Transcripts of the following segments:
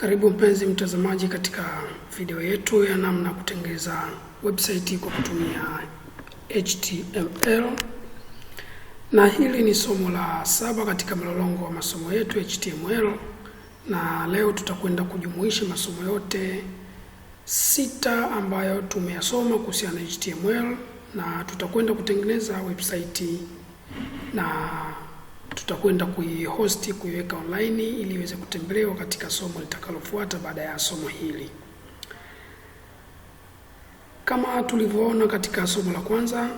Karibu mpenzi mtazamaji katika video yetu ya namna kutengeneza website kwa kutumia HTML. Na hili ni somo la 7 katika mlolongo wa masomo yetu HTML. Na leo tutakwenda kujumuisha masomo yote 6 ambayo tumeyasoma kuhusiana na HTML, na tutakwenda kutengeneza website na tutakwenda kuihost, kuiweka online ili iweze kutembelewa katika somo litakalofuata baada ya somo hili. Kama tulivyoona katika somo la kwanza,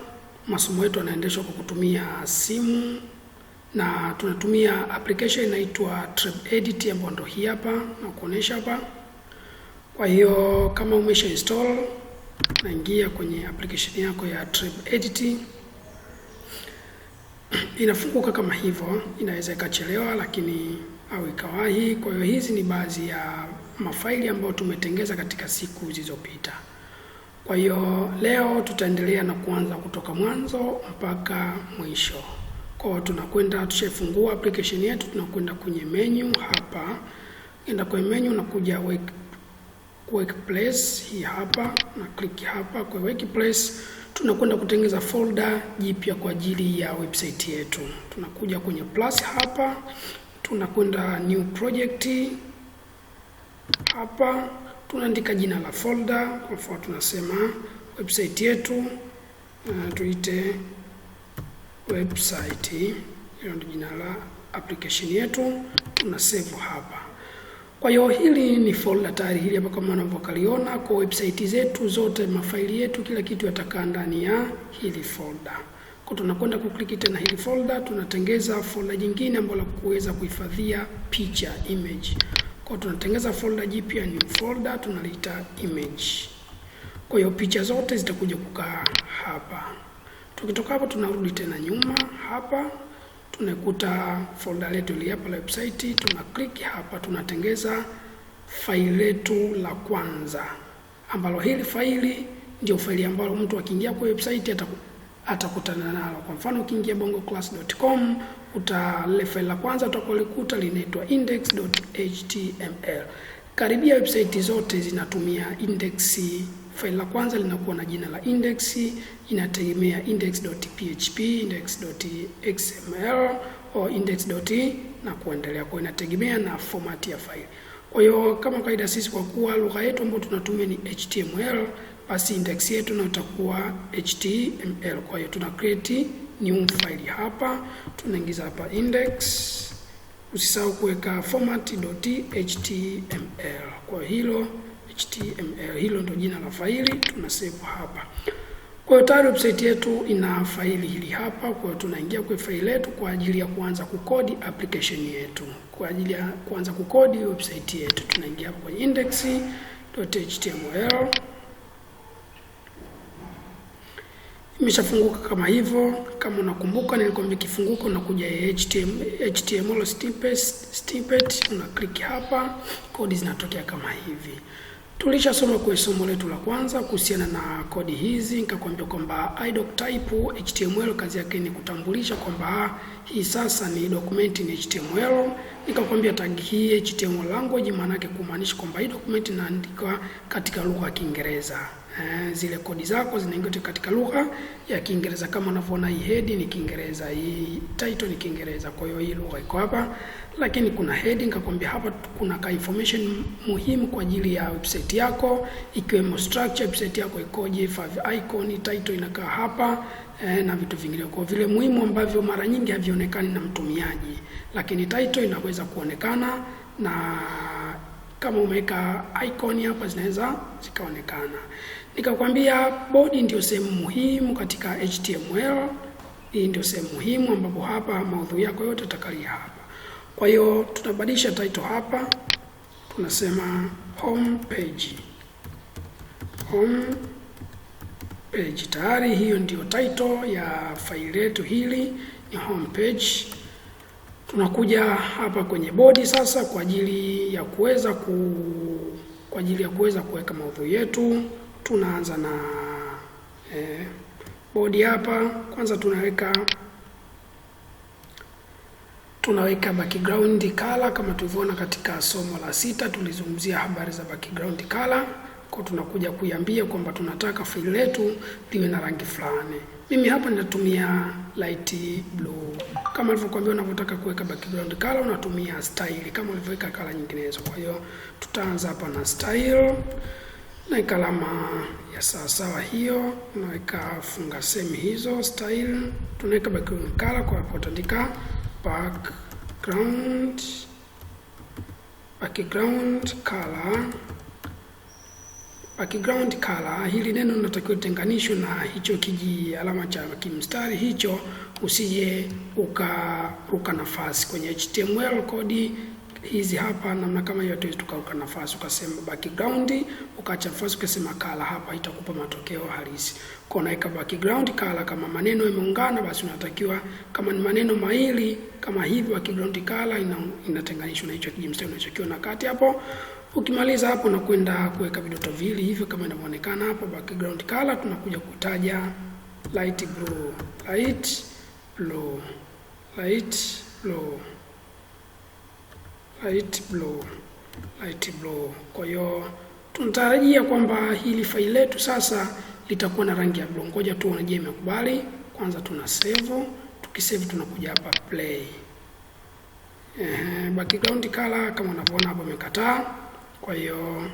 masomo yetu yanaendeshwa kwa kutumia simu na tunatumia application inaitwa TripEdit ambayo ndio hii hapa na kuonesha hapa. Kwa hiyo kama umesha install, naingia kwenye application yako ya TripEdit. Inafunguka kama hivyo, inaweza ikachelewa lakini au ikawahi. Kwa hiyo hizi ni baadhi ya mafaili ambayo tumetengeza katika siku zilizopita. Kwa hiyo leo tutaendelea na kuanza kutoka mwanzo mpaka mwisho. Kwa hiyo tunakwenda, tushafungua application yetu, tunakwenda kwenye menu hapa. Enda kwenye menu na kuja workplace hii hapa na click hapa kwa workplace. Tunakwenda kutengeneza folder jipya kwa ajili ya website yetu. Tunakuja kwenye plus hapa, tunakwenda new project hapa, tunaandika jina la folder. Kwa mfano tunasema website yetu tuite website, hilo ndio jina la application yetu. Tuna save hapa. Kwa hiyo hili ni folder tayari hili hapa kama unavyokaliona. Kwa website zetu zote, mafaili yetu, kila kitu yatakaa ndani ya hili folder. Kwa tunakwenda kuklik tena hili folder, tunatengeza folder jingine ambalo kuweza kuhifadhia picha, image. Kwa tunatengeza folder jipya, new folder, tunaliita image. Kwa hiyo picha zote zitakuja kukaa hapa. Tukitoka hapo tunarudi tena nyuma hapa. Tunakuta folder letu ile hapa la website, tuna click hapa, tunatengeza faili letu la kwanza, ambalo hili faili ndio faili ambalo mtu akiingia kwa website atakutana nalo. Kwa mfano ukiingia bongoclass.com, ile faili la kwanza utakalikuta linaitwa index.html. Karibia website zote zinatumia index. Faili la kwanza linakuwa na jina la index, inategemea index.php, index.xml au index. na kuendelea. Kwa inategemea na format ya faili. Kwa hiyo kama kawaida sisi kwa kuwa lugha yetu ambayo tunatumia ni HTML, basi index yetu na itakuwa HTML. Kwa hiyo tuna create new file hapa, tunaingiza hapa index. Usisahau kuweka format.html. Kwa hilo HTML, hilo ndio jina la faili, tuna save hapa. Kwa hiyo tayari website yetu ina faili hili hapa. Kwa hiyo tunaingia kwa faili letu kwa ajili ya kuanza kukodi application yetu. Kwa ajili ya kuanza kukodi website yetu, tunaingia hapa kwenye index.html. Imeshafunguka kama hivyo. Kama unakumbuka nilikwambia kifunguko unakuja HTML snippet, una click hapa, kodi zinatokea kama hivi. Tulishasoma kwa somo letu la kwanza kuhusiana na kodi hizi, nikakwambia kwamba iDoctype HTML kazi yake ni kutambulisha kwamba hii sasa ni document ni HTML. Nikakwambia tag hii HTML language maana yake kumaanisha kwamba hii document inaandikwa katika lugha ya Kiingereza. Zile kodi zako zinaingia katika lugha ya Kiingereza. Kama unavyoona hii head ni Kiingereza, hii title ni Kiingereza. Kwa hiyo hii lugha iko hapa, lakini kuna heading. Nikakwambia hapa kuna ka information muhimu kwa ajili ya website yako, ikiwemo structure, website yako ikoje, five icon, title inakaa hapa na vitu vingine kwa vile muhimu ambavyo mara nyingi havionekani na mtumiaji, lakini title inaweza kuonekana, na kama umeweka icon hapa zinaweza zikaonekana. Nikakwambia body ndio sehemu muhimu katika HTML. Hii ndio sehemu muhimu ambapo hapa maudhui yako yote yatakalia hapa. Kwa hiyo tunabadilisha title hapa. Tunasema home page. Home page. Tayari hiyo ndio title ya faili letu, hili ni home page. Tunakuja hapa kwenye body sasa kwa ajili ya kuweza kuweka maudhui yetu. Tunaanza na body hapa. Kwanza tunaweka tunaweka background color kama tulivyoona katika somo la 6 tulizungumzia habari za background color. Kwa tunakuja kuiambia kwamba tunataka faili letu liwe na rangi fulani. Mimi hapa ninatumia light blue. Kama nilivyokuambia, unapotaka kuweka background color unatumia style kama ulivyoweka color nyinginezo. Kwa hiyo tutaanza hapa na style na alama ya sawa hiyo, unaweka funga semi hizo style, tunaweka background color. Kwa hapo utaandika background color. Background color, hili neno linatakiwa tenganishwe na hicho kiji alama cha kimstari hicho, usije ukaruka nafasi kwenye HTML kodi hizi hapa. Namna kama hiyo tuwezi tukaruka nafasi ukasema background ukaacha nafasi ukasema color, hapa itakupa matokeo halisi. Kwa unaweka background color, kama maneno yameungana basi unatakiwa, kama ni maneno mawili kama hivi, background color inatenganishwa na hicho kijimstari unachokiona kati hapo. Ukimaliza hapo na kwenda kuweka vidoto vili hivyo kama inavyoonekana hapo background color, tunakuja kutaja light blue, light blue, light blue, light blue, light blue. Kwa hiyo tunatarajia kwamba hili faili letu sasa litakuwa na rangi ya blue. Ngoja tuone je imekubali. Kwanza tuna save, tukisave tunakuja hapa play. Background color kama unavyoona hapo imekataa. Kwa hiyo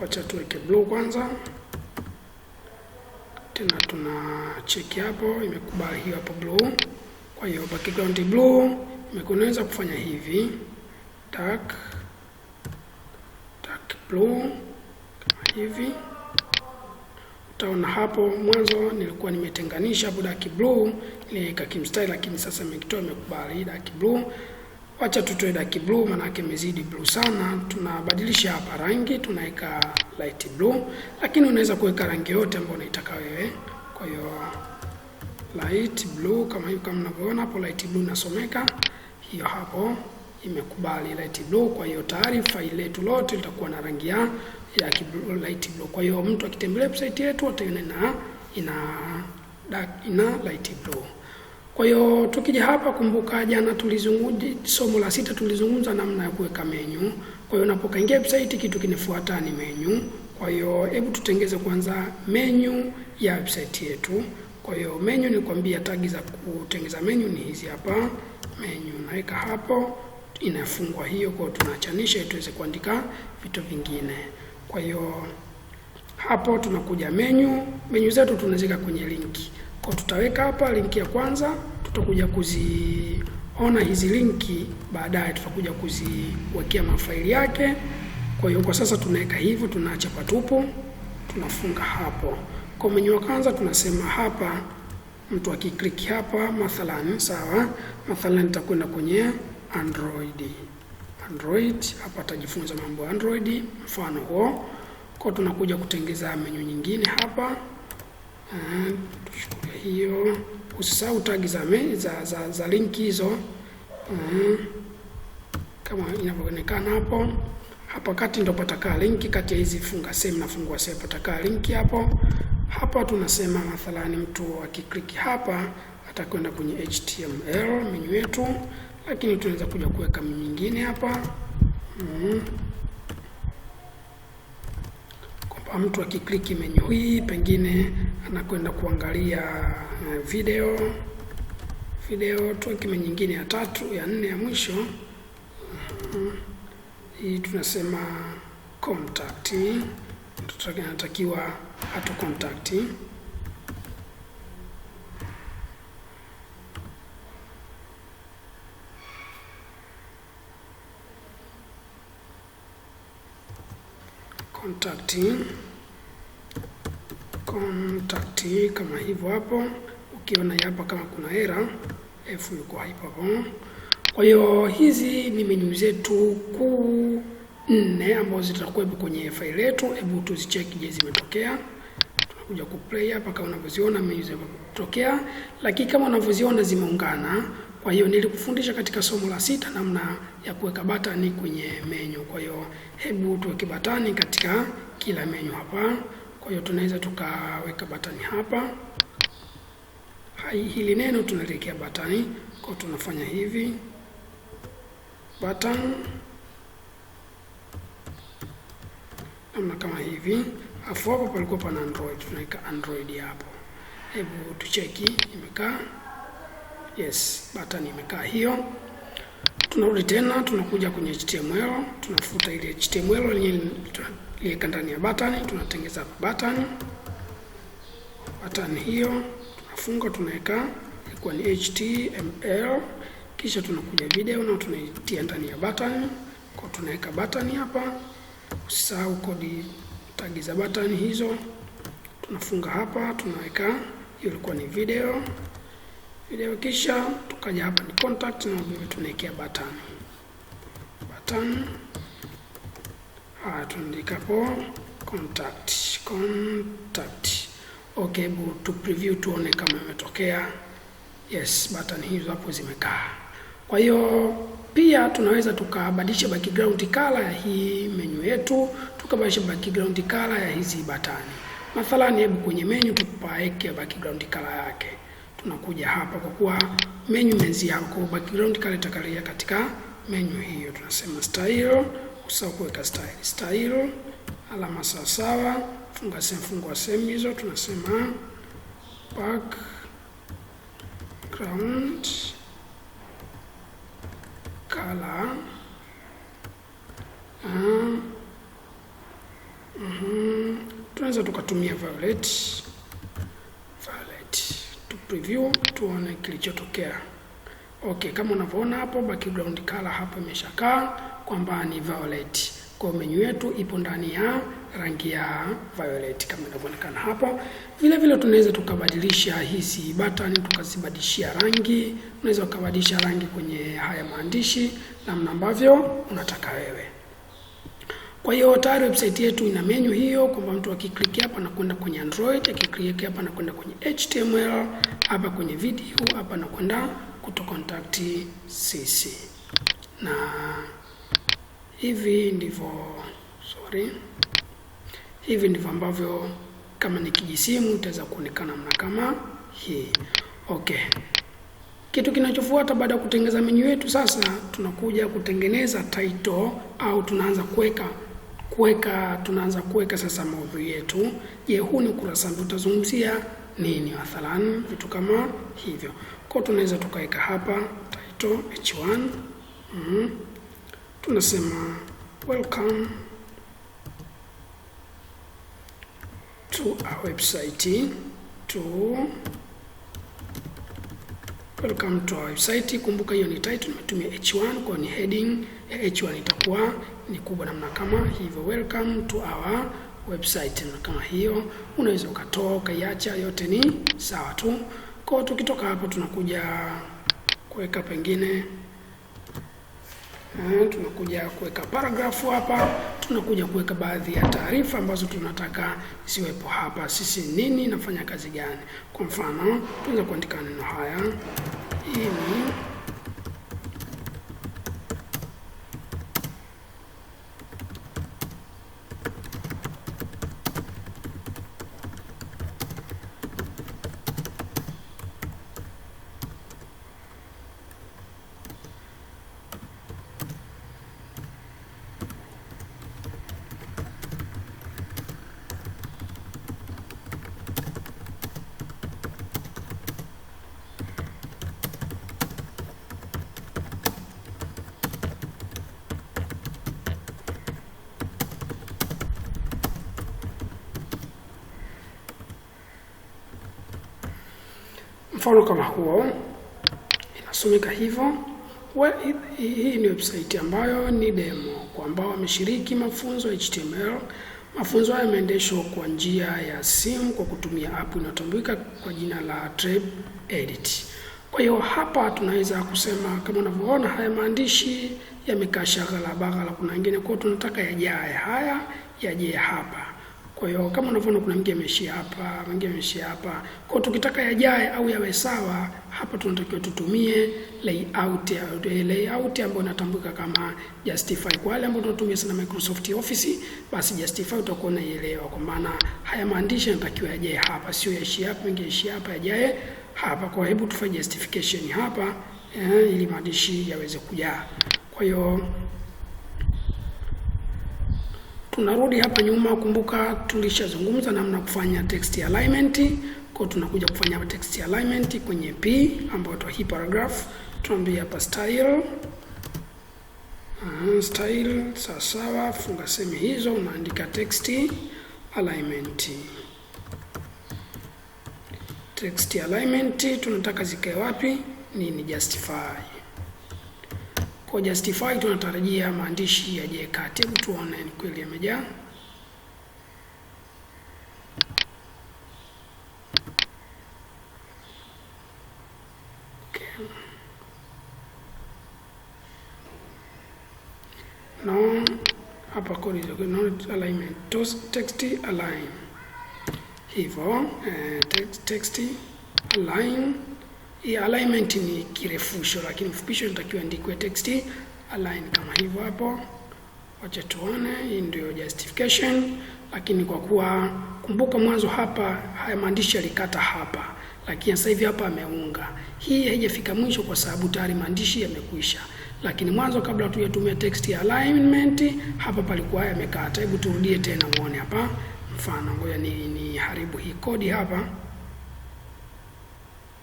wacha tuweke blue kwanza. Tena tuna check hapo imekubali hiyo hapo blue. Kwa hiyo background blue imekunaweza kufanya hivi dark blue kama hivi. Utaona hapo mwanzo nilikuwa nimetenganisha hapo dark blue niweka kimstyle, lakini sasa nimekitoa imekubali dark blue. Wacha tutoe dark blue maana yake imezidi blue sana. Tunabadilisha hapa rangi tunaweka light blue, lakini unaweza kuweka rangi yote ambayo unaitaka wewe. Kwa hiyo light blue kama hiyo, kama mnavyoona hapo light blue inasomeka hiyo hapo imekubali light blue. Kwa hiyo tayari faili letu lote litakuwa na rangi ya light blue. Kwa hiyo mtu akitembelea website yetu ataona ina light blue. Kwa hiyo tukija hapa, kumbuka jana tulizungumza somo la 6 tulizungumza namna ya kuweka menu. Kwa hiyo unapokaingia website kitu kinafuata ni menu. Kwa hiyo hebu tutengeze kwanza menu ya website yetu. Kwa hiyo menu nilikwambia tagi za kutengeza menu ni hizi hapa. Menu naweka hapo inafungwa hiyo, kwa tunaachanisha ili tuweze kuandika vitu vingine. Kwa hiyo hapo tunakuja menu zetu tunaweka kwenye linki. Kwa tutaweka hapa linki ya kwanza, tutakuja kuziona hizi linki baadaye, tutakuja kuziwekea mafaili yake. Kwa hiyo kwa sasa tunaweka hivyo, tunaacha patupu, tunafunga hapo. Kwa menu ya kwanza tunasema hapa mtu akiklik hapa mathalan, sawa, mathalan nitakwenda kwenye Android hapa atajifunza mambo ya Android mfano huo. Kwa tunakuja kutengeza menu nyingine hapa. Tuchukue hiyo, usisahau tagi za linki hizo kama inavyoonekana hapo. Hapa kati ndio patakaa linki, kati ya hizi funga sehemu na fungua sehemu patakaa linki hapo. Hapa tunasema mathalani mtu akiklik hapa atakwenda kwenye HTML menu yetu, lakini tunaweza kuja kuweka menu nyingine hapa. Kwa mtu akikliki menu hii pengine anakwenda kuangalia video, tuweke menu nyingine ya 3 ya 4 ya mwisho. Hii tunasema contact, tunatakiwa hatu contact. Contact kama hivyo hapo. Ukiona hapa kama kuna error F yuko hapo. Kwa hiyo hizi ni menu zetu kuu 4 ambazo zitakuwa kwenye faili letu. Hebu tuzicheck je zimetokea. Tunakuja kuplay hapa kama unavyoziona menu zimetokea, lakini kama unavyoziona zimeungana. Kwa hiyo nilikufundisha katika somo la 6 namna ya kuweka batani kwenye menu. Kwa hiyo hebu tuweke batani katika kila menu hapa. Kwa hiyo tunaweza tukaweka batani hapa. hili neno tunaliwekea button. Kwa tunafanya hivi button namna kama hivi. Afu hapo palikuwa pana Android, tunaweka Android hapo. Hebu tucheki imekaa. Yes, button imekaa hiyo. Tunarudi tena, tunakuja kwenye HTML, tunafuta ile HTML yenyewe tunaiweka ndani ya button, tunatengeza button. Button hiyo tunafunga, tunaweka ilikuwa ni HTML, kisha tunakuja video na tunaitia ndani ya button. Kwa tunaweka button hapa. Usisahau kodi tag za button hizo. Tunafunga hapa, tunaweka hiyo ilikuwa ni video, kisha tukaja hapa ni contact na tunawekea button. Tunaandika hapo contact. Okay, hebu tu preview tuone kama imetokea. Yes, button hizo hapo zimekaa. Kwa hiyo pia tunaweza tukabadilisha background color ya hii menu yetu, tukabadilisha background color ya hizi button. Mathalani, hebu kwenye menu tupaweke background color yake. Tunakuja hapa kwa kuwa menu imeanzia hapo, kwa background color itakalia katika menu hiyo. Tunasema style, usahau kuweka style alama sawa, funga sehemu hizo, tunasema background color. Tunaweza tukatumia violet tu preview tuone kilichotokea. Okay, kama unavyoona hapo background color hapo imeshakaa kwamba ni violet. Kwa menu yetu ipo ndani ya rangi ya violet kama inavyoonekana hapo. Vile tunaweza tukabadilisha hizi button tukazibadilishia rangi. Unaweza ukabadilisha rangi kwenye haya maandishi namna ambavyo unataka wewe. Kwa hiyo tayari website yetu ina menu hiyo kwamba mtu akiklik hapa na kwenda kwenye Android, akiklik hapa na kwenda kwenye HTML, hapa kwenye video, hapa na kwenda kuto contact CC. Na hivi ndivyo ambavyo kama ni kijisimu itaweza kuonekana namna kama hii. Okay. Kitu kinachofuata baada ya kutengeneza menu yetu, sasa tunakuja kutengeneza title au tunaanza kuweka sasa maudhui yetu. Je, huu ni ukurasa ambao tutazungumzia nini? Mathalan vitu kama hivyo. Kwa tunaweza tukaweka hapa title h1. Tunasema welcome to our website. Welcome to our website. Kumbuka hiyo ni title, nimetumia h1 kwa ni heading ya h1 itakuwa ni kubwa namna kama hivyo. Welcome to our website na kama hiyo. Unaweza ukatoa ukaiacha, yote ni sawa tu. Kwa tukitoka hapo tunakuja kuweka pengine tunakuja kuweka paragrafu hapa, tunakuja kuweka baadhi ya taarifa ambazo tunataka ziwepo hapa. Sisi nini, nafanya kazi gani? Kwa mfano, tunaweza kuandika neno haya. Hii ni mfano kama huo, inasomeka hivyo. Hii ni website ambayo ni demo kwa ambao wameshiriki mafunzo HTML. Mafunzo haya yameendeshwa kwa njia ya simu kwa kutumia app inayotambulika kwa jina la TradeEdit. Kwa hiyo hapa tunaweza kusema kama unavyoona haya maandishi yamekaa shaghala baghala, kuna wengine kwa tunataka yajae haya yaje hapa. Kwa hiyo kama unavyoona kuna mwingine ameishia hapa, mwingine ameishia hapa. Kwa tukitaka yajae au yawe sawa, hapa tunatakiwa tutumie layout ambayo inatambulika kama Justify. Kwa wale ambao tunatumia sana Microsoft Office, basi Justify utakuwa unaielewa, kwa maana haya maandishi yanatakiwa yajae hapa, sio yaishie hapa, mwingine yaishie hapa, yajae hapa. Kwa hebu tufanye justification hapa ili maandishi yaweze kujaa. Kwa hiyo tunarudi hapa nyuma. Kumbuka tulishazungumza namna kufanya text alignment. Kwa tunakuja kufanya text alignment kwenye P ambayo hii paragraph. Tunaambia hapa style sawa, funga semi hizo, unaandika text alignment. Text alignment tunataka zikae wapi? Ni justify. Kwa justify tunatarajia maandishi yaje kati. Hebu tuone ni kweli yamejaa. No, hapa code is not alignment. Text align. Hivyo text align. Hii alignment ni kirefusho, lakini ufupisho inatakiwa andikwe text align kama hivyo hapo. Wacha tuone, hii ndio justification. Lakini kwa kuwa kumbuka mwanzo hapa haya maandishi yalikata hapa, lakini sasa hivi hapa ameunga. Hii haijafika mwisho kwa sababu tayari maandishi yamekwisha. Lakini mwanzo kabla tuyatumia text alignment hapa palikuwa yamekata. Hebu turudie tena muone hapa. Mfano, ngoja ni haribu hii kodi hapa.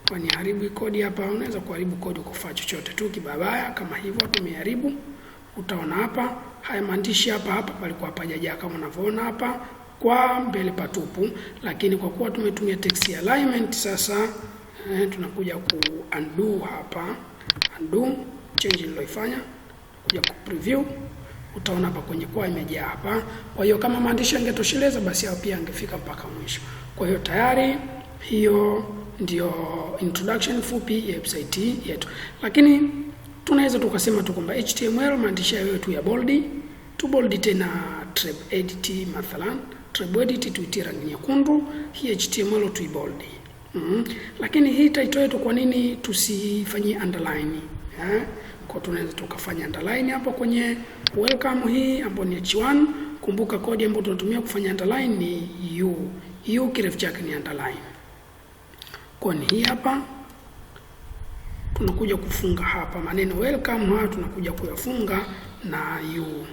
Kwa ni haribu kodi hapa, unaweza kuharibu kodi kufanya chochote tu kibabaya kama hivyo hapo umeharibu. Utaona hapa haya maandishi hapa palikuwa hapajajaa kama unavyoona hapa kwa mbele patupu, lakini kwa kuwa tumetumia text alignment sasa tunakuja ku undo hapa. Undo change nilioifanya, kuja ku preview, utaona hapa kwenye kwa imejaa hapa. Kwa hiyo kama maandishi yangetosheleza basi hapo pia angefika mpaka mwisho. Kwa hiyo tayari hiyo ndio introduction fupi ya website yetu. Lakini tunaweza tukasema tu kwamba HTML maandishi yawe tu ya bold, tu bold tena tab edit mathalan, tab edit tuitie rangi nyekundu, hii HTML tu bold. Lakini hii title yetu kwa nini tusifanyie underline? Kwa tunaweza tukafanya underline hapo kwenye welcome hii ambayo ni H1. Kumbuka kodi ambayo tunatumia kufanya underline ni U kirefu chake ni underline. Kwa ni hii hapa tunakuja kufunga hapa maneno welcome hapa tunakuja kuyafunga na U.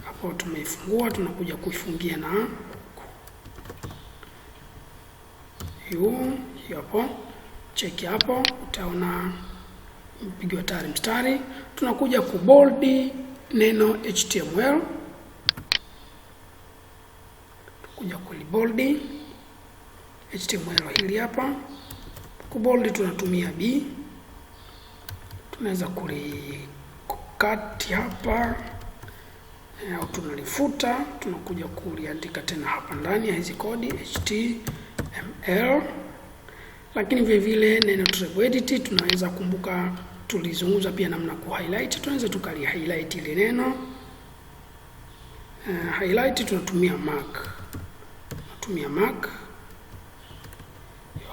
Hapo tumeifungua tunakuja kuifungia na U hapo. Cheki hapo utaona mpigwa tayari mstari. Tunakuja kubold neno HTML. Tunakuja kulibold HTML hili hapa. Kubold tunatumia B. Tunaweza kulikati hapa au tunalifuta, tunakuja kuliandika tena hapa ndani ya hizi kodi HTML. Lakini vile vile neno tab edit tunaweza kumbuka tulizungumza pia namna ku highlight. Tunaweza tukali highlight ile neno. Highlight tunatumia mark.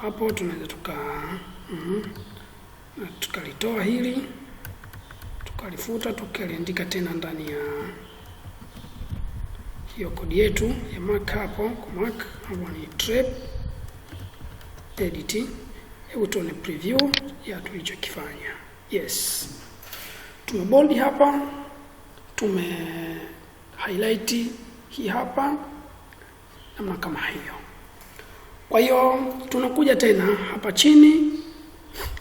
Hapo tunaweza tukalitoa hili, tukalifuta, tukaliandika tena ndani ya hiyo kodi yetu ya mark hapo. Kwa mark hapo ni tab edit. Hebu tuone preview ya tulichokifanya. Yes. Tumebold hapa, tume highlight hii hapa namna kama hiyo. Kwa hiyo tunakuja tena hapa chini,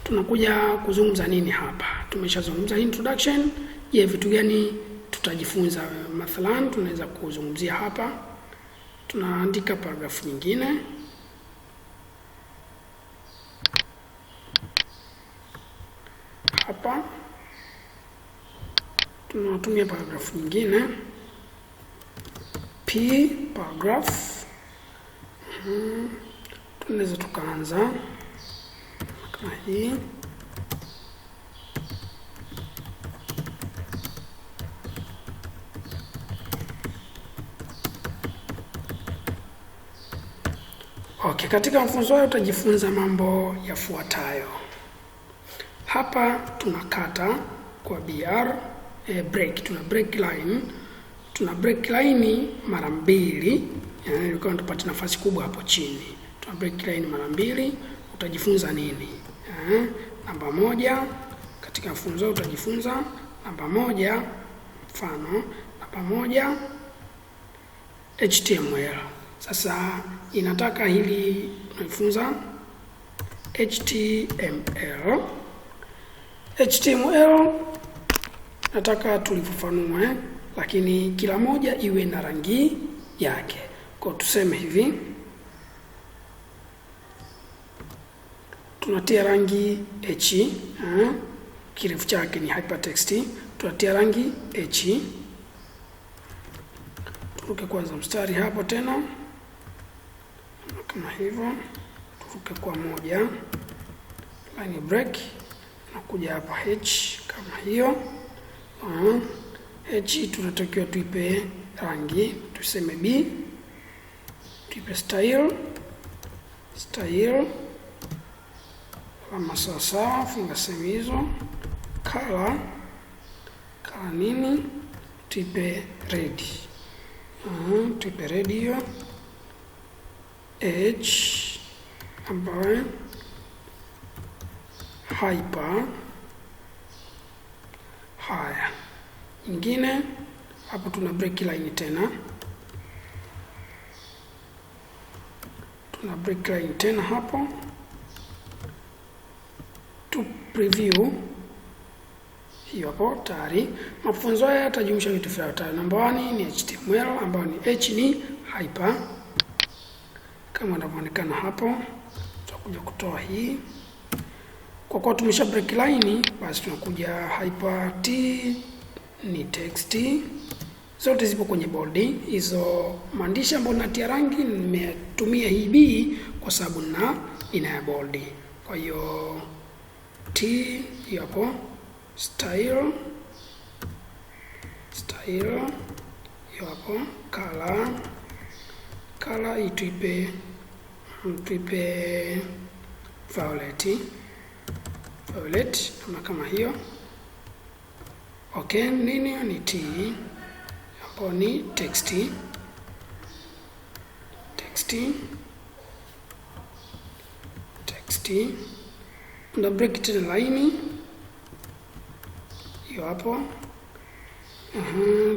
tunakuja kuzungumza nini hapa. Tumeshazungumza introduction. Je, vitu gani tutajifunza? Mathalan tunaweza kuzungumzia hapa, tunaandika paragraph nyingine hapa, tunatumia paragraph nyingine P paragraph. Tunaweza tukaanza kama hii. Okay, katika mfunzo huu utajifunza mambo yafuatayo. Hapa tunakata kwa break, tuna break line. Tuna break line mara mbili, yani ilikuwa tupate nafasi kubwa hapo chini. tuna break line mara mbili. Utajifunza nini? Namba moja, katika funzo utajifunza namba moja, mfano namba moja HTML. Sasa inataka hili tunajifunza HTML. HTML nataka tulifafanue, lakini kila moja iwe na rangi yake. Kwa tuseme hivi, tunatia rangi H, kirefu chake ni hypertext, tunatia rangi H. Turuke kwanza mstari hapo tena kama hivyo, turuke kwa moja, line break, nakuja hapa H kama hiyo. H tunatakiwa tuipe rangi, tuseme B, tuipe style kama sawasawa, funga sehemu hizo. Color nini, tuipe red, tuipe red hiyo. H ambayo hyper. Haya, nyingine hapo tuna break line tena, hapo to preview hiyo hapo tayari. Mafunzo haya yatajumuisha vitu vifuatavyo. Namba 1 ni HTML ambayo ni H ni hyper kama inavyoonekana hapo. Tutakuja kutoa hii. Kwa kuwa tumesha break line, basi tunakuja hyper. T ni text, zote zipo kwenye bold. Hizo maandishi ambayo natia rangi nimetumia hii B kwa sababu ina ya bold. Kwa hiyo T hapo, style hapo, color ituipe violet kama hiyo. Okay, nini ni T hapo, ni text. Na break tena line hiyo hapo.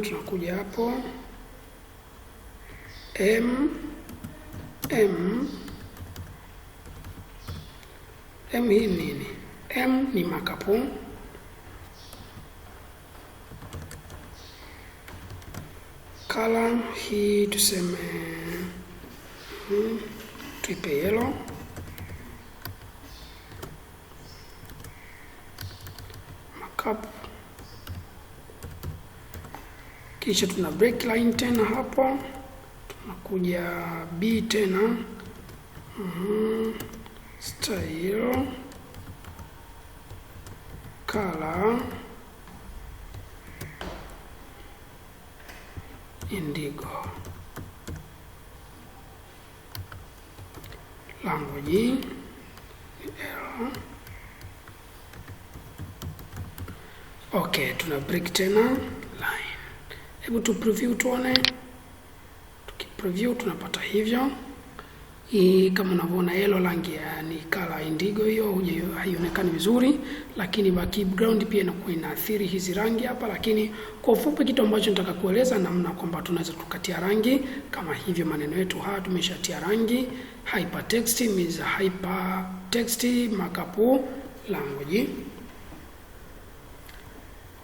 Tunakuja hapo M hii nini? M ni markup. Color hii tuseme tuipe yellow. Markup. Kisha tuna break line tena hapo, tunakuja B tena, style, color, indigo, language L. Okay, tuna break tena line. Hebu tu preview tuone. Tukipreview tunapata hivyo. Hii kama unavyoona yellow rangi ni color indigo, hiyo haionekani vizuri, lakini background pia inakuwa inaathiri hizi rangi hapa. Lakini kwa ufupi, kitu ambacho nataka kueleza namna kwamba tunaweza tukatia rangi kama hivyo. Maneno yetu haya tumeshatia rangi. Hypertext means hypertext markup language.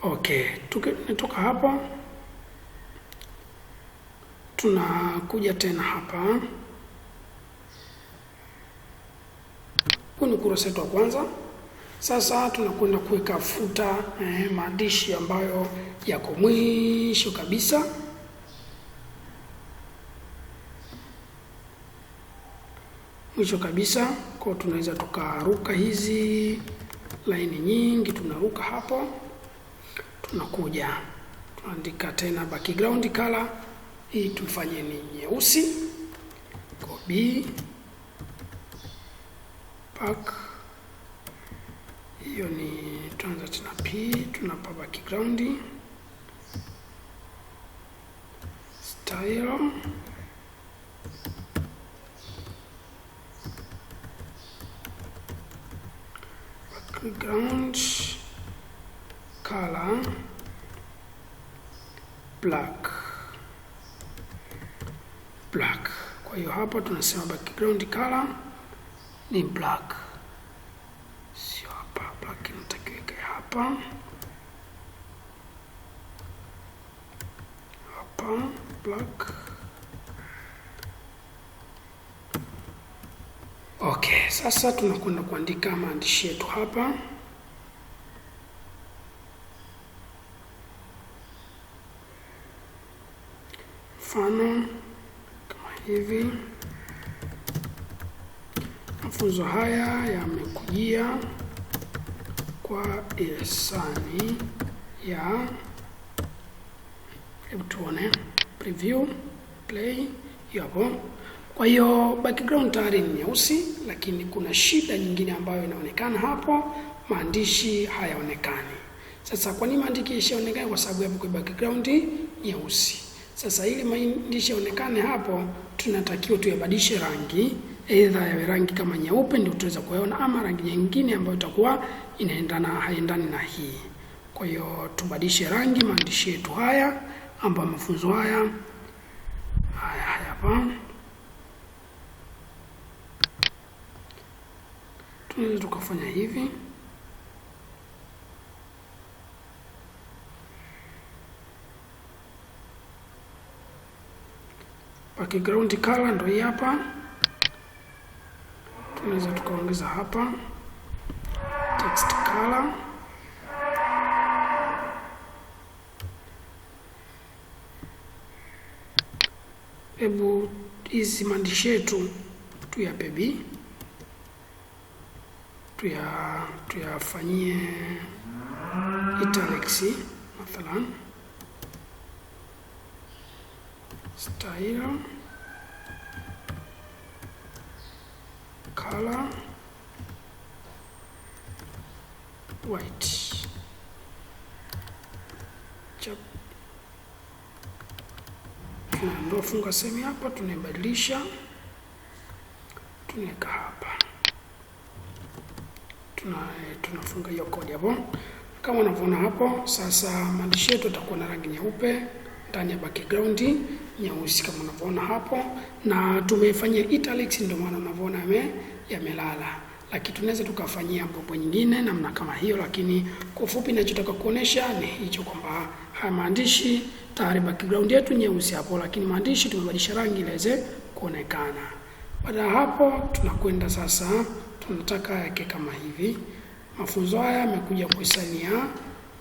Okay, tukitoka hapa tunakuja tena hapa. Huu ni ukurasa wetu wa kwanza. Sasa tunakwenda kuweka futa maandishi ambayo yako mwisho kabisa. Kwa tunaweza tukaruka hizi line nyingi, tunaruka hapo. Tunakuja tunaandika tena background color, hii tufanye ni nyeusi. Kwa B pack, hiyo ni tuanza tena P, tunapa background style background color black. Kwa hiyo hapa tunasema background color ni black, sio hapa. Black inatakiwa ikae hapa, black. Okay, sasa tunakwenda kuandika maandishi yetu hapa. Mfano kama hivi. Mafunzo haya yamekujia kwa ihsani ya, hebu tuone preview play hapo. Kwa hiyo background tayari ni nyeusi, lakini kuna shida nyingine ambayo inaonekana hapo, maandishi hayaonekani. Sasa kwa nini maandishi yasionekane? Kwa sababu hapo kwa background nyeusi. Sasa ili maandishi yaonekane hapo, tunatakiwa tuyabadilishe rangi, aidha yawe rangi kama nyeupe ndio tutaweza kuona, ama rangi nyingine ambayo itakuwa haendani na hii. Kwa hiyo tubadilishe rangi maandishi yetu haya, ambayo mafunzo haya hapa. Tunaweza tukafanya hivi. Background color ndio hii hapa. Tunaweza tukaongeza hapa text color. Hebu hizi maandishi yetu tuyape B, tuyafanyie italics mathalan, style color white. Tunaondoa funga semi hapa, tunaibadilisha, tunaweka hapa, tunafunga hiyo kodi hapo kama unavyoona hapo. Sasa maandishi yetu yatakuwa na rangi nyeupe ndani ya background nyeusi kama unavyoona hapo, na tumeifanyia italics, ndio maana unavyoona yamelala. Lakini tunaweza tukafanyia mambo nyingine namna kama hiyo, lakini kwa ufupi ninachotaka kuonesha ni hicho, kwamba haya maandishi tayari background yetu nyeusi hapo, lakini maandishi tumebadilisha rangi ili yaweze kuonekana. Baada ya hapo tunakwenda sasa, tunataka yake kama hivi. Mafunzo haya yamekuja kwa hisani ya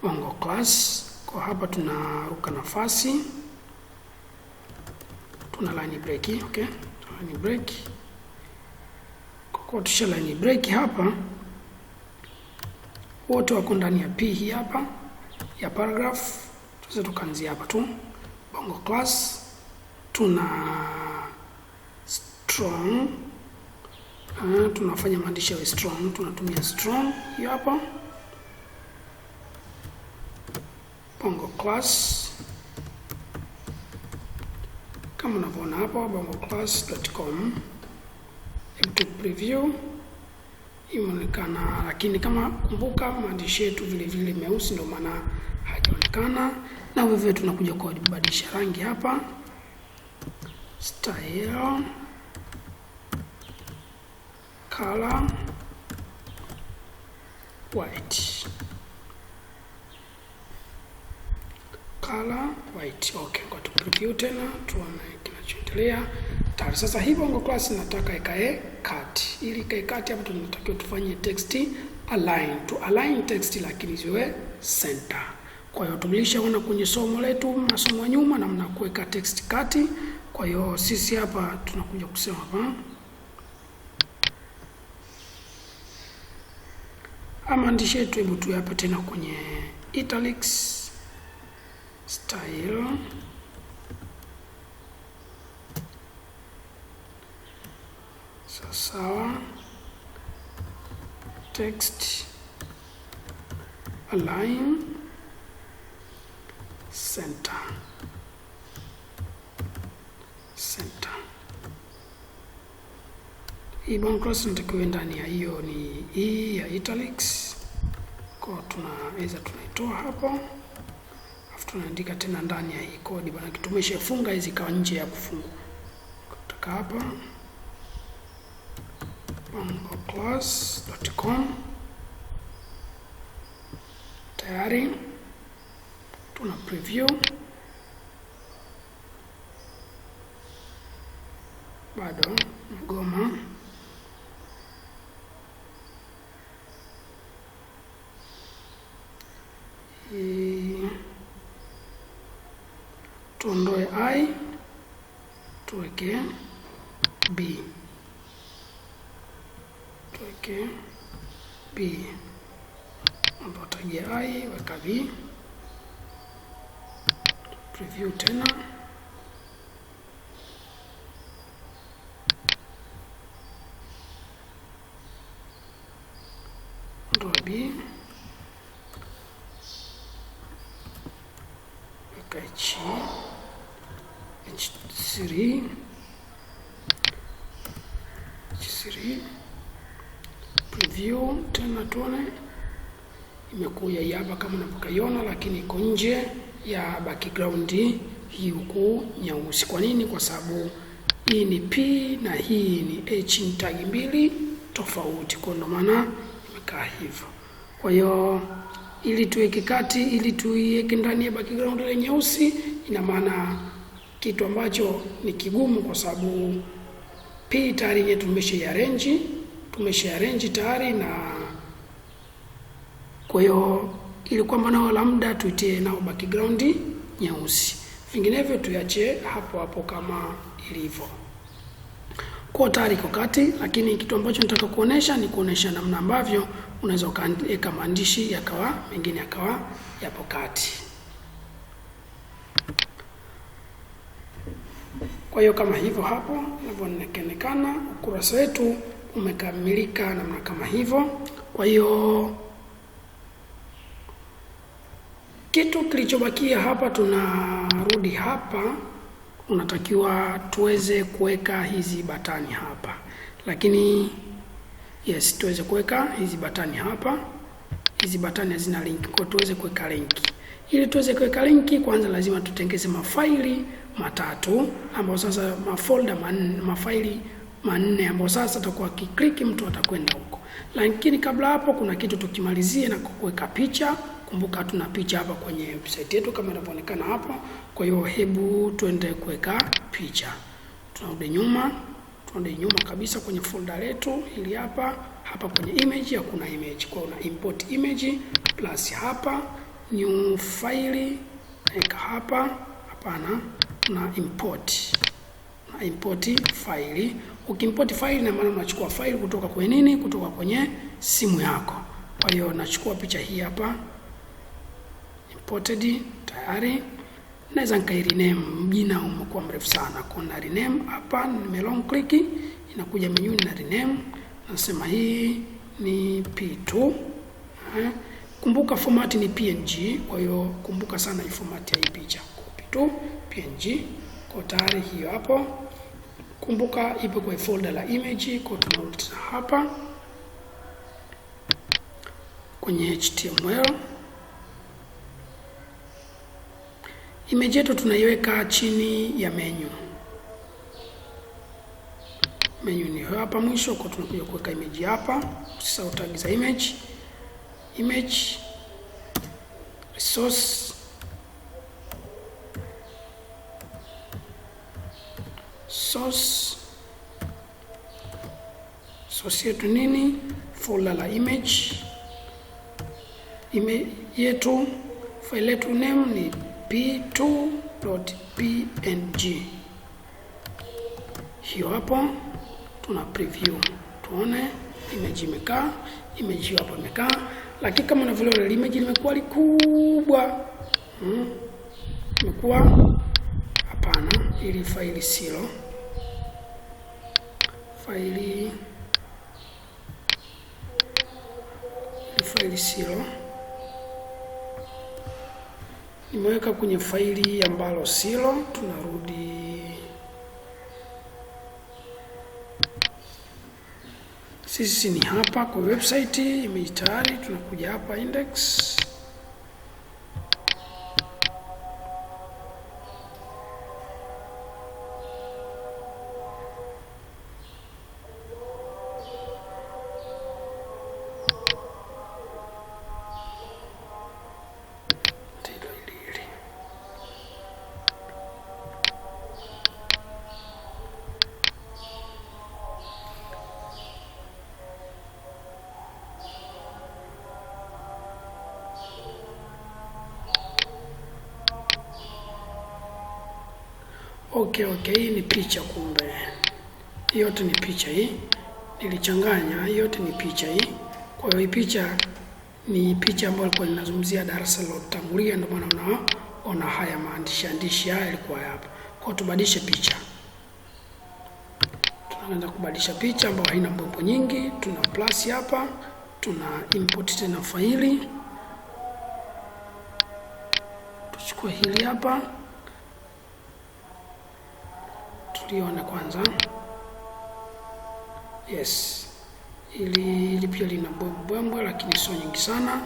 Bongo Class. Kwa hapa tunaruka nafasi, tuna line break. Okay, line break. Kwa tusha line break hapa, wote wako ndani ya P hii hapa ya paragraph. Tuweze tukaanzia hapa tu Bongo Class, tuna strong, tunafanya maandishi yawe strong, tunatumia strong hiyo hapa Bongo Class kama unavyoona hapa bongoclass.com. Hebu preview imeonekana, lakini kama kumbuka maandishi yetu vile vile meusi, ndio maana hajaonekana. Na vivyo tunakuja kwa kubadilisha rangi hapa, style color white, color white. Okay, kwa tu preview tena tuone kinachoendelea. Tayari sasa hii Bongo Class nataka ikae kati. Ili ikae kati hapo tunatakiwa tufanye text align, to align text lakini ziwe center. Kwa hiyo tulishaona kwenye somo letu, masomo ya nyuma, namna kuweka text kati. Kwa hiyo sisi hapa tunakuja kusema hapa maandishi yetu, hebu tuyape tena kwenye italics, style sawa, text align center. Hii Bongo Class nitakiwa ndani ya hiyo ni hii ya italics. Kwa tunaweza tunaitoa hapo, afu tunaandika tena ndani ya hii kodi bana, tumeshafunga hizi kawa nje ya kufunga. Kutoka hapa bongoclass.com tayari tuna preview, bado mgoma. Tuondoe I, tuweke B, tuweke B, ambapo tagia I, weka B, preview tena, ondoa B, weka H3, preview tena, tuone imekuja hapa kama unavyoiona, lakini iko nje ya background hii huku nyeusi. Kwa nini? Kwa sababu hii ni P na hii ni H, ni tag mbili tofauti, kwa ndo maana imekaa hivyo. Kwa hiyo ili tuweke kati, ili tuiweke ndani ya background ile nyeusi, ina maana kitu ambacho ni kigumu, kwa sababu P tayari yetu tumesha-arrange tayari, na kwa hiyo ili kwamba nao labda tuitie nao background nyeusi, vinginevyo tuache hapo hapo kama ilivyo. Kwa tayari kwa kati, lakini kitu ambacho nataka kuonesha ni kuonesha namna ambavyo unaweza kuweka maandishi yakawa mengine yakawa yapo kati. Kwa hiyo kama hivyo hapo inavyoonekana, ukurasa wetu umekamilika namna kama hivyo. Kwa hiyo kitu kilichobakia hapa, tunarudi hapa, unatakiwa tuweze kuweka hizi batani hapa, lakini yes, tuweze kuweka hizi batani hapa. Hizi batani hazina link, kwa tuweze kuweka link. Ili tuweze kuweka link, kwanza lazima tutengeze mafaili matatu, ambao sasa mafaili manne, ambao sasa tutakuwa kiklik mtu atakwenda huko. Lakini kabla hapo kuna kitu tukimalizie na kuweka picha. Kumbuka tuna picha hapa kwenye website yetu kama inavyoonekana hapo. Kwa hiyo hebu tuende kuweka picha. Tunarudi nyuma kabisa kwenye folder letu ili hapa kwenye image hakuna image. Kwa hiyo una import image plus hapa new file, weka hapa, hapana, una import file. Ukiimport file na maana unachukua file kutoka kwenye nini? Kutoka kwenye simu yako. Kwa hiyo nachukua picha hii hapa, imported tayari. Naweza rename, jina umekuwa mrefu sana, kuna rename hapa, nime long click, inakuja menu na rename, nasema hii ni P2. Kumbuka format ni PNG, kwa hiyo kumbuka sana hii format ya hii picha, P2 PNG. Kwa tayari hiyo hapo. Kumbuka ipo kwa folder la image, kwa tunarudi hapa kwenye HTML. Image yetu tunaiweka chini ya menu. Menu ni hapa mwisho, kwa tunakuja kuweka image hapa. Usisahau tag za image, source yetu nini? Folder la image yetu, file yetu name ni p2.png. Hiyo hapo tuna preview, tuone image imekaa, image hapo imekaa. Lakini kama unavyoona image limekuwa likubwa, imekuwa hapana, ili faili silo nimeweka kwenye faili ambalo silo. Tunarudi Sisi ni hapa kwa website image tayari, tunakuja hapa index. Okay, hii ni picha, kumbe hii yote ni picha. Hii nilichanganya, hii yote ni picha hii. Kwa hiyo hii picha ni picha ambayo ilikuwa inazungumzia darasa lilotangulia, ndio maana unaona haya maandishi haya yalikuwa hapa. Kwa tubadilishe picha. Tunaanza kubadilisha picha ambayo haina mbombo nyingi, tuna plus hapa, tuna import tena faili. Tuchukue hili hapa. Tuliona kwanza. Yes. Hili pia lina mbombo lakini sio nyingi sana.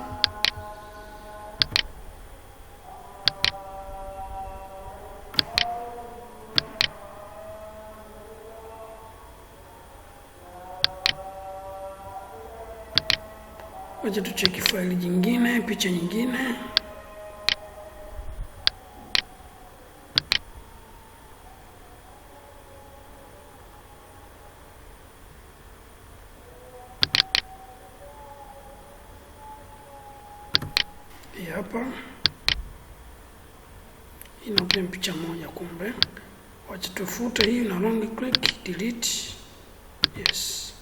Wacha tucheki faili jingine, picha nyingine. Hapa inaopen picha moja, kumbe wacha tufute hii na long click delete. Yes,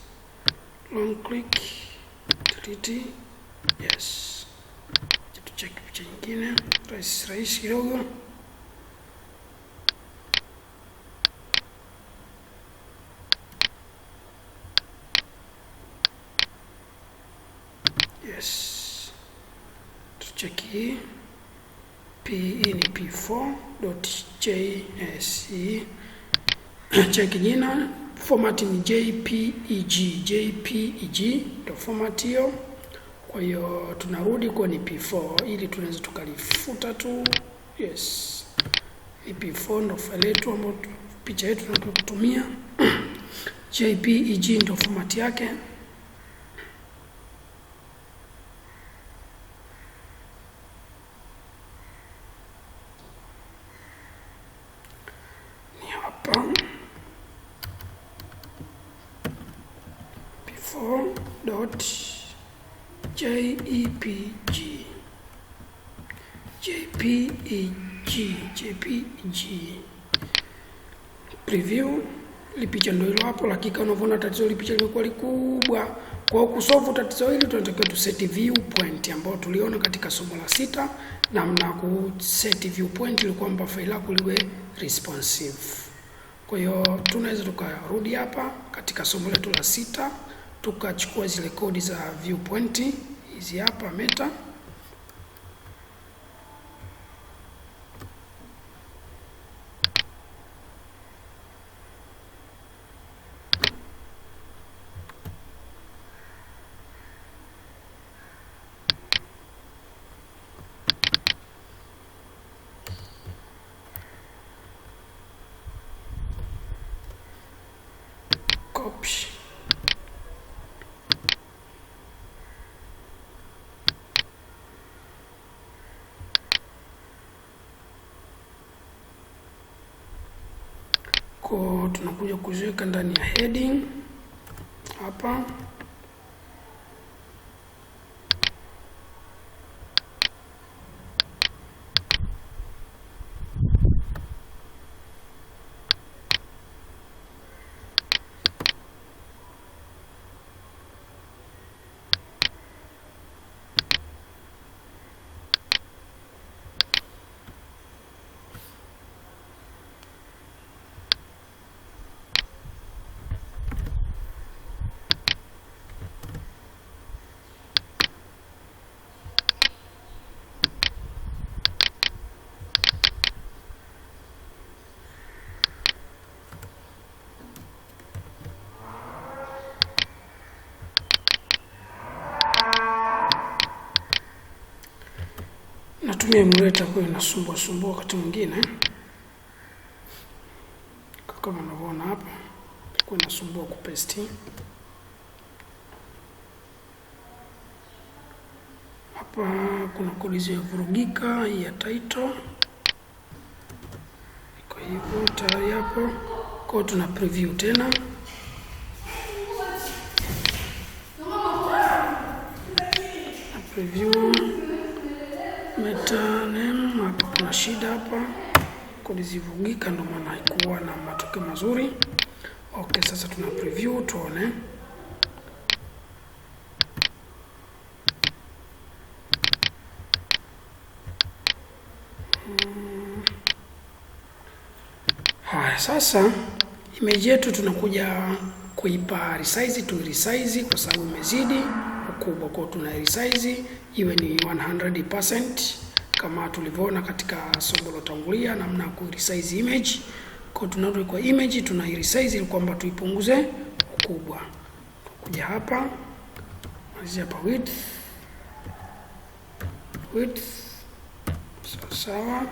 long click delete. Yes, wacha tucheck picha nyingine rahisi kidogo. Yes, cheki ni p4.jse. Cheki jina, format ni jpeg ndio format hiyo. Kwa hiyo tunarudi kwa ni p4 ili tunaweza tukalifuta tu. Yes, ni p4 ndio file yetu ambayo picha yetu tunataka kutumia. jpeg ndio format yake. jpeg preview. Lipicha ndio hilo hapo, lakini kama unavyoona tatizo lipicha limekuwa likubwa. Kwa kusolve tatizo hili tunatakiwa tu set viewpoint ambayo tuliona katika somo la 6, namna ku set viewpoint ili kwamba faili lako liwe responsive. Kwa hiyo tunaweza tukarudi hapa katika somo letu la 6 tukachukua zile kodi za viewpoint hizi hapa meta. Copy. Kwa tunakuja kuziweka ndani ya heading hapa. Nikitumia emulator kwa inasumbua wakati mwingine, kama unavyoona hapa, kwa inasumbua kupaste. Hapa kuna kodi zilizovurugika ya title. Kwa hivyo tayari hapo, kwa tuna preview tena. Preview meta name, hapa kuna shida hapa, kodi zivugika ndio maana haikuwa na matokeo mazuri. Okay, sasa tuna preview tuone. Haya, sasa image yetu tunakuja kuipa resize, tu resize kwa sababu imezidi ukubwa, kwa tuna resize iwe ni 100% kama tulivyoona katika somo lilotangulia namna ya ku resize image. Kwa tunarudi kwa image, tuna resize ili kwamba tuipunguze ukubwa. Kuja hapa, anzia hapa width sawa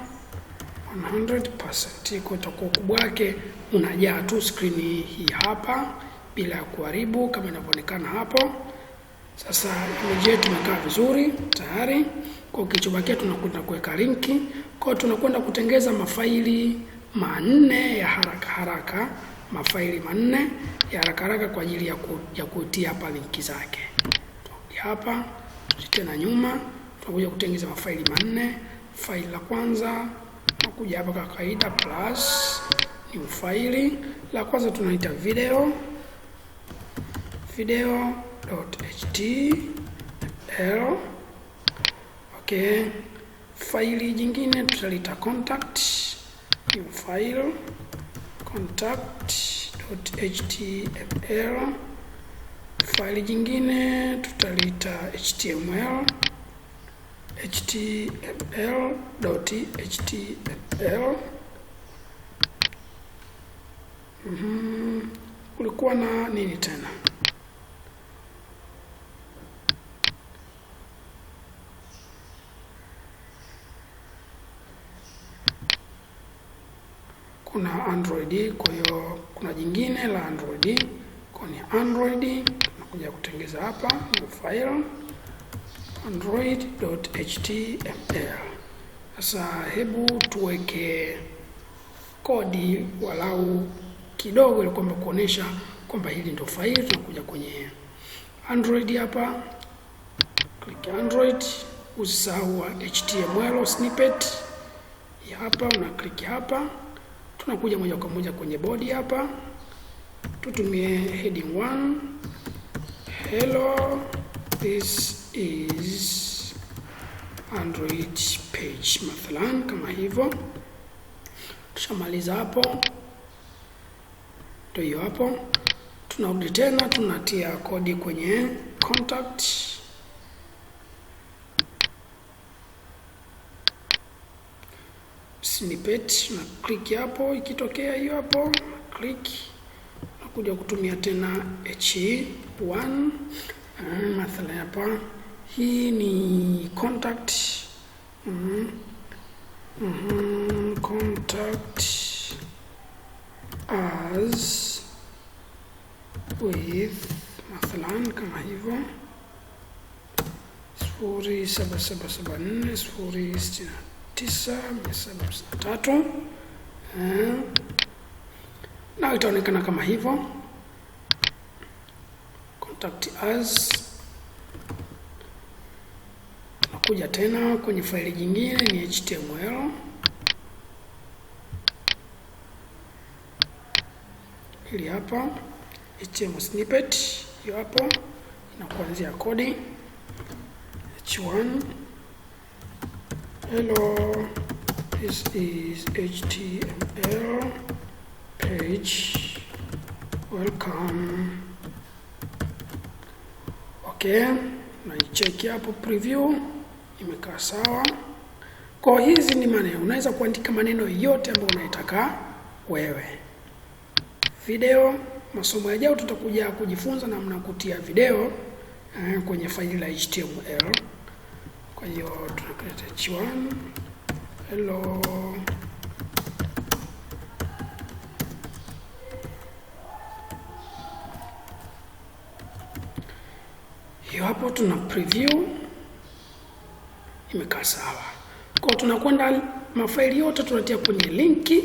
100%. Kwa itakuwa ukubwa wake unajaa tu screen hii hapa bila kuharibu kama inavyoonekana hapo. Sasa image yetu imekaa vizuri tayari. Kwa kilichobakia tunakwenda kuweka linki. Kwa tunakwenda kutengeza mafaili manne ya haraka, mafaili manne ya haraka kwa ajili ya kutia hapa linki zake. Turudi hapa, tena nyuma, tunakuja kutengeza mafaili manne. Faili la kwanza tunakuja hapa kwa kawaida plus new faili. La kwanza tunaita video.html. Okay. Faili jingine tutalita contact, new file contact.html. Faili jingine tutalita html.html. Kulikuwa na nini tena? Kuna Android, kwa hiyo kuna jingine la Android. Kwa ni Android, tunakuja kutengeza hapa new file android.html. Sasa hebu tuweke kodi walau kidogo ili kwamba kuonesha kwamba hili ndio faili. Tunakuja kwenye Android hapa, click Android, usisahau HTML snippet hapa, una click hapa. Tunakuja moja kwa moja kwenye body hapa, tutumie heading 1, hello this is Android page, mathalan kama hivyo. Tushamaliza hapo, ndio hiyo hapo. Tunarudi tena, tunatia kodi kwenye contact, snippet, na click hapo. Ikitokea hiyo hapo click, nakuja kutumia tena h1 mathalan hapa. Hii ni contact contact as with mathalan kama hivyo 07774 na itaonekana kama hivyo contact as. Nakuja tena kwenye faili jingine ni HTML, ili hapa HTML snippet hiyo hapo, na kuanzia kodi h1 hello this is HTML page welcome. Okay, na check hapo preview imekaa sawa. Kwa hizi ni maneno, unaweza kuandika maneno yote ambayo unayotaka wewe. Video, masomo yajao tutakuja kujifunza namna kutia video kwenye faili la HTML. Kwa hiyo tuna create h1 hello. Hiyo hapo tuna preview, imekaa sawa. Kwa tunakwenda mafaili yote tunatia kwenye linki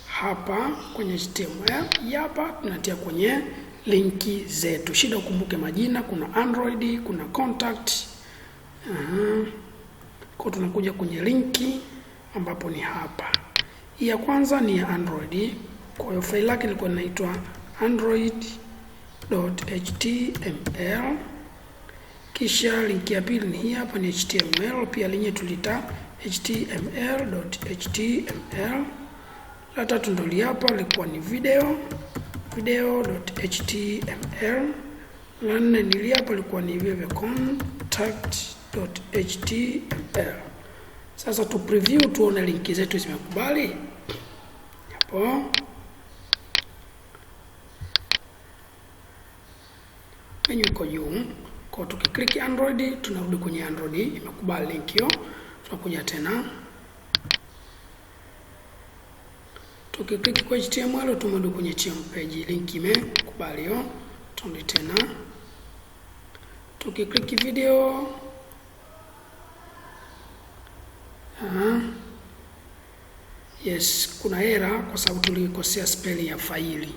hapa kwenye HTML. Hapa tunatia kwenye linki zetu. Shida ukumbuke majina, kuna Android, kuna contact. Kwa tunakuja kwenye linki ambapo ni hapa. Hii ya kwanza ni ya Android. Kwa hiyo faili lake ilikuwa inaitwa android.html. Kisha linki ya pili ni hii hapa, ni HTML, pia lenye tulita html.html. La tatu ndio hapa lilikuwa ni video.html. La nne ni hapa lilikuwa ni vile contact.html. Sasa tu preview tuone linki zetu zimekubali. Hapo menu iko juu. Kwa tukiklik Android tunarudi kwenye Android, imekubali link hiyo. Tunakuja tena. Tukiklik kwa HTML tumerudi kwenye HTML page, link imekubali hiyo. Turudi tena. Tukiklik video yes, kuna error kwa sababu tulikosea spelling ya faili.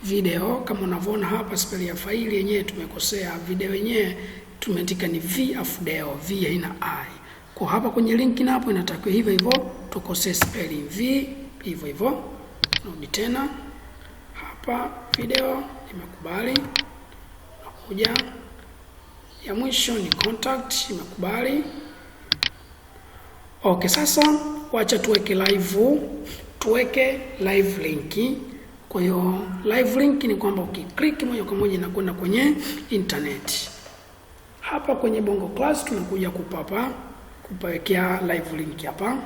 Video kama unavyoona hapa, spelling ya faili yenyewe tumekosea. Video yenyewe tumeandika ni video, v haina i. Kwa hapa kwenye link na hapo inatakiwa hivyo hivyo, tukosea spelling v hivyo hivyo. Narudi tena hapa, video imekubali. Nakuja ya mwisho ni contact, imekubali. Okay, sasa wacha tuweke live link. Kwa hiyo live link ni kwamba ukiklik moja kwa moja inakwenda kwenye internet. Hapa kwenye Bongo Class tunakuja kupawekea live link hapa.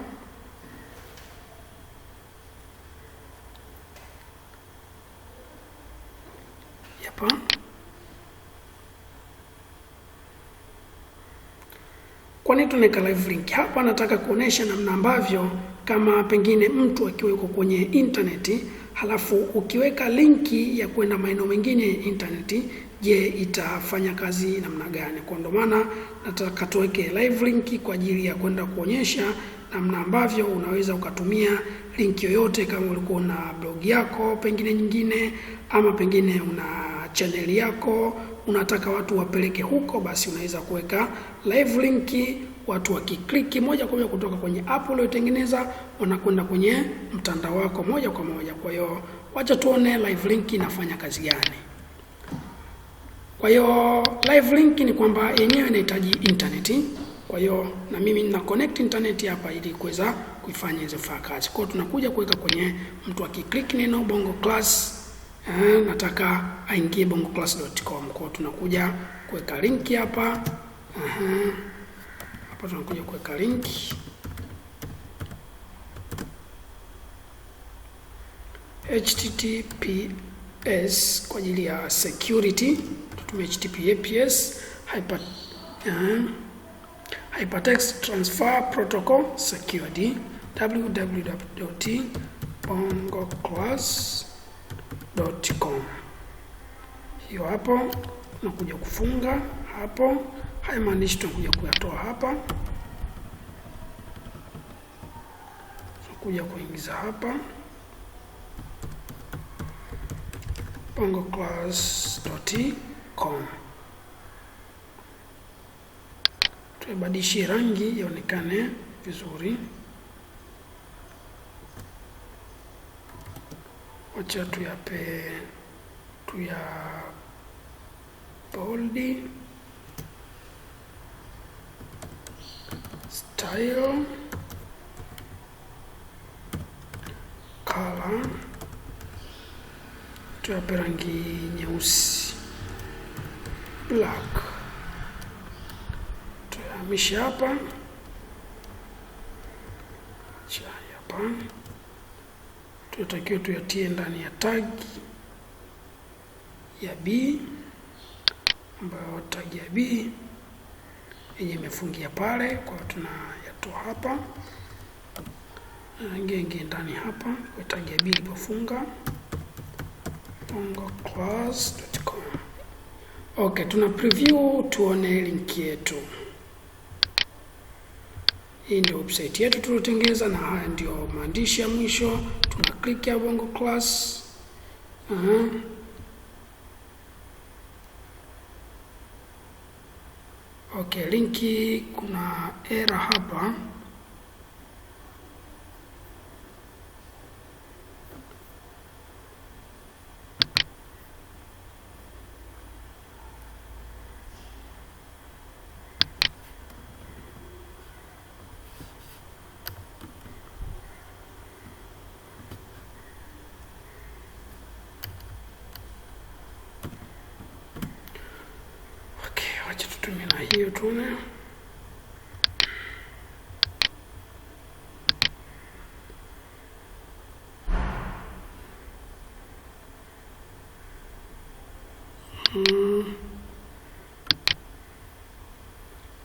Hapa kwa nini tunaweka live link hapa? Nataka kuonesha namna ambavyo kama pengine mtu akiwa yuko kwenye internet, halafu ukiweka linki ya kwenda maeneo mengine ya internet, je, itafanya kazi namna gani? Kwa ndo maana nataka tuweke live link kwa ajili ya kwenda kuonyesha namna ambavyo unaweza ukatumia link yoyote. Kama ulikuwa na blog yako pengine nyingine, ama pengine una channel yako unataka watu wapeleke huko, basi unaweza kuweka live link. Watu wakikliki moja kwa moja kutoka kwenye app uliyotengeneza wanakwenda kwenye mtandao wako moja kwa moja. Kwa hiyo wacha tuone live link inafanya kazi gani. Kwa hiyo live link ni kwamba yenyewe inahitaji internet. Kwa hiyo na mimi nina connect internet hapa ili kuweza kuifanya hizo kazi. Kwa hiyo tunakuja kuweka kwenye mtu akiklik neno Bongo Class, nataka aingie bongoclass.com. Kwa hiyo tunakuja kuweka link hapa. Hapa tunakuja kuweka link. HTTPS kwa ajili ya security. Tutumie HTTPS, Hypertext Transfer Protocol Security, www.bongoclass.com. Hiyo hapo tunakuja kufunga hapo. Haya maandishi tunakuja kuyatoa hapa. Tunakuja kuingiza hapa bongoclass.com. Tuibadilishie rangi ionekane vizuri. Wacha tuya bold, style, color, tuyape rangi nyeusi, black. Tuyahamisha hapa. Hapa tunatakiwa tuyatie ndani ya tag ya B, ambayo tag ya B yenye imefungia pale, kwa hiyo tunayatoa hapa ngenge ndani hapa kwa tag ya B ilipofunga bongoclass.com. Okay, tuna preview tuone link yetu. Hii ndio website yetu tulotengeza, na haya ndio maandishi ya mwisho. Tuna click ya Bongo Class. Okay, linki kuna error hapa. Acha tutumie na hiyo tuone.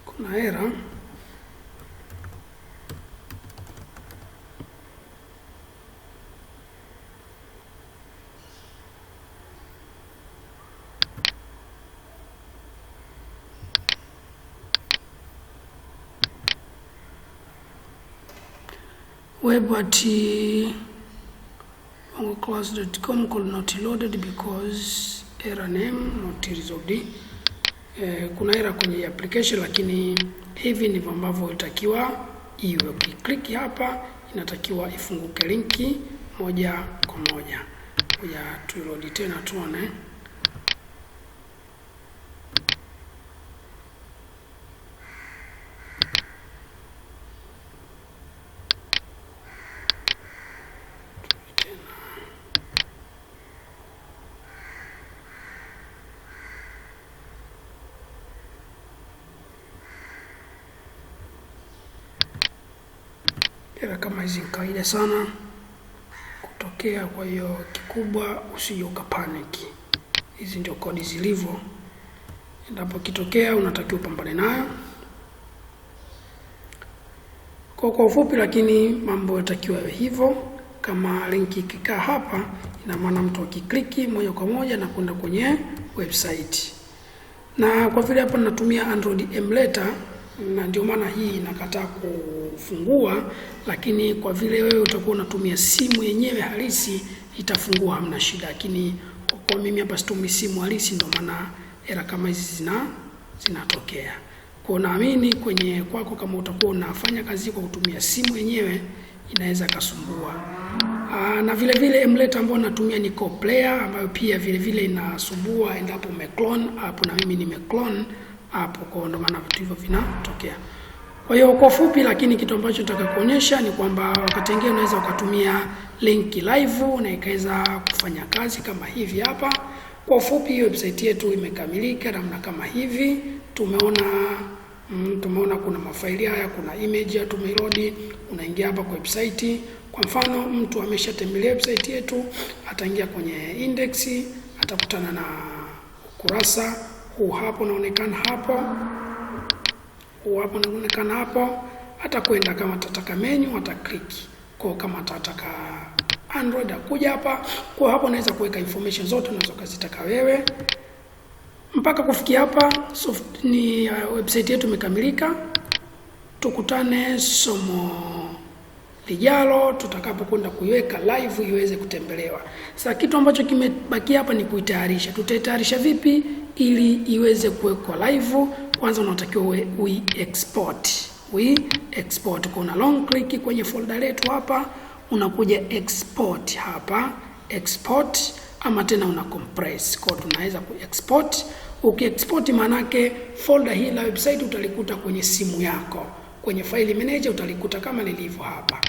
Kuna error. Web at bongoclass.com could not loaded because error name not resolved. Kuna error kwenye application, lakini hivi ndivyo ambavyo itakiwa iwe. Ukiklik hapa inatakiwa ifunguke linki moja kwa moja. Ngoja tuload tena tuone. Error kama hizi kawaida sana kutokea, kwa hiyo kikubwa usije ukapanic. Hizi ndio kodi zilivyo. Endapo kitokea unatakiwa upambane nayo. Kwa ufupi, lakini mambo yatakiwa hivyo. Kama linki ikikaa hapa, ina maana mtu akikliki moja kwa moja na kwenda kwenye website. Na kwa vile hapa natumia Android emulator, na ndio maana hii inakataa kufungua, lakini kwa vile wewe utakuwa unatumia simu yenyewe halisi itafungua, hamna shida. Lakini kwa mimi hapa situmii simu halisi, ndio maana error kama hizi zinatokea. Kwa naamini kwenye kwako, kama utakuwa unafanya kazi kwa kutumia simu yenyewe, inaweza kasumbua. Na vile vile emulator ambayo natumia ni CoPlayer, ambayo pia vile vile inasumbua endapo umeclone hapo, na mimi nimeclone hapo, kwa ndo maana vitu hivyo vinatokea. Kwa hiyo kwa fupi, lakini kitu ambacho nataka kuonyesha ni kwamba wakati mwingine unaweza ukatumia link live na ikaweza kufanya kazi kama hivi hapa. Kwa fupi, website yetu imekamilika namna kama hivi. Tumeona kuna mafaili haya, kuna image ya tumeload. Unaingia hapa kwa website. Kwa mfano, mtu ameshatembelea website yetu, ataingia kwenye index, atakutana na ukurasa huu hapo unaonekana hapo. Atakwenda, kama atataka menu ataklik. Kwa kama atataka Android akuja hapa. Kwa hapo unaweza kuweka information zote unazokazitaka wewe. Mpaka kufikia hapa website yetu imekamilika. Tukutane somo lijalo tutakapokwenda kuiweka live iweze kutembelewa. Sasa kitu ambacho kimebaki hapa ni kuitayarisha. Tutaitayarisha vipi ili iweze kuwekwa live? Kwanza unatakiwa export. Kuna long click kwenye folder letu hapa, unakuja export hapa, export, ama tena una compress. Kwa tunaweza ku-export. Uki-export manake folder hii la website utalikuta kwenye simu yako. Kwenye file manager utalikuta kama lilivyo hapa.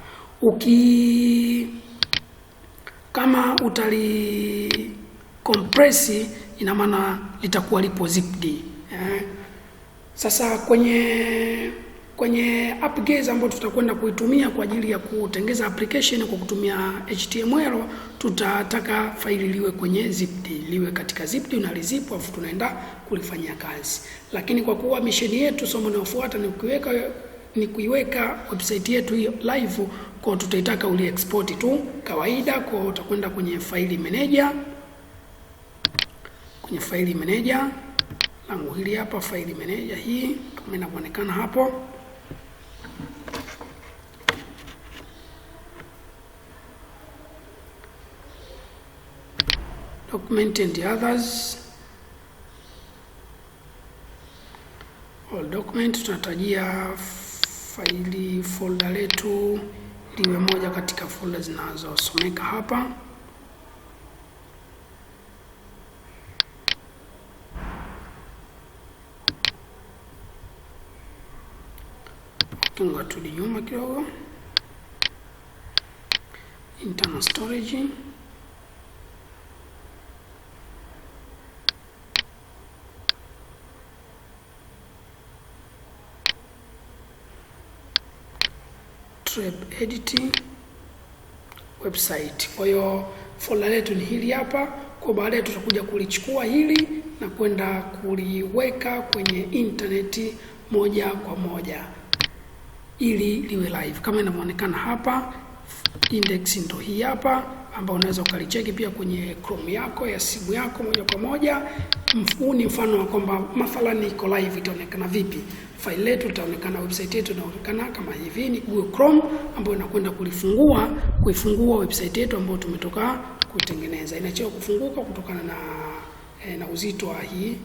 Kama utali compress, ina maana litakuwa lipo zipped. Sasa kwenye Kwenye AppGaze ambayo tutakwenda kuitumia kwa ajili ya kutengeza application kwa kutumia HTML, tutataka faili liwe kwenye zipd, liwe katika zipd, unalizip alafu tunaenda kulifanyia kazi. Lakini kwa kuwa mission yetu, somo linalofuata ni kuiweka website yetu hiyo live, kwa tutaitaka uli export tu kawaida. Kwa utakwenda kwenye file manager, kwenye file manager langu hili hapa, file manager hii kama inavyoonekana hapo. Document and others, all document, tunatajia faili folder letu liwe moja katika folder zinazosomeka hapa. Tunga tudi nyuma kidogo. Internal storage, Treb editing, website. Kwa hiyo folder letu ni hili hapa. Kwa baadaye tutakuja kulichukua hili na kwenda kuliweka kwenye internet moja kwa moja ili liwe live kama inavyoonekana hapa. Index ndio hii hapa, ambao unaweza ukalicheki pia kwenye Chrome yako ya simu yako moja kwa moja. Huu ni mfano wa kwamba mathalan iko live, itaonekana vipi. File letu itaonekana, website yetu inaonekana kama hivi. Ni Google Chrome ambayo inakwenda kuifungua website yetu ambayo tumetoka kutengeneza. Inachelewa kufunguka kutokana na uzito wa hii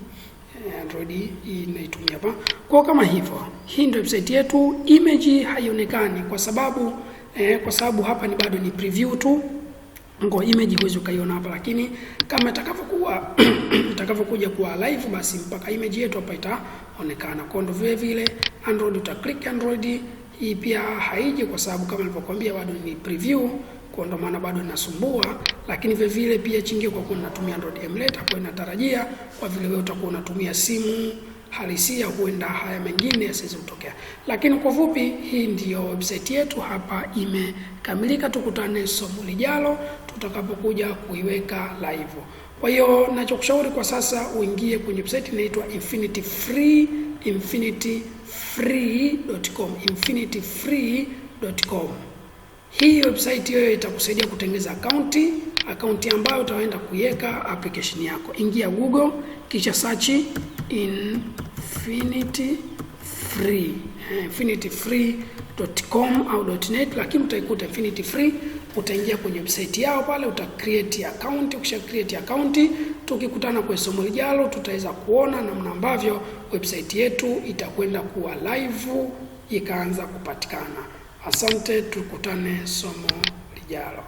Android hii inaitumia hapa. Kwa kama hivyo, hii ndio website yetu. Image haionekani kwa sababu hapa ni bado ni preview tu. Ngo image huwezi ukaiona hapa, lakini kama itakavyokuja kuwa live, basi mpaka image yetu hapa itaonekana. Kwa ndo vile vile Android, utaklik Android hii pia haiji kwa sababu kama nilivyokuambia bado ni preview, kwa ndo maana bado inasumbua. Lakini vile vile pia chingie kwa kuwa natumia Android emulator, kwa inatarajia kwa vile wewe utakuwa unatumia simu halisia, huenda haya mengine yasiweze kutokea. Lakini kwa fupi, hii ndiyo website yetu hapa imekamilika. Tukutane somo lijalo tutakapokuja kuiweka live. Kwa hiyo ninachokushauri kwa sasa, uingie kwenye website inaitwa infinityfree.com, infinityfree.com. Hii website hiyo itakusaidia kutengeneza akaunti ambayo utaenda kuiweka application yako. Ingia Google kisha search infinityfree.com au .net, lakini utaikuta Infinity Free. Utaingia kwenye website yao pale, uta create account. Ukisha create account, tukikutana kwa somo lijalo tutaweza kuona namna ambavyo website yetu itakwenda kuwa live ikaanza kupatikana. Asante, tukutane somo lijalo.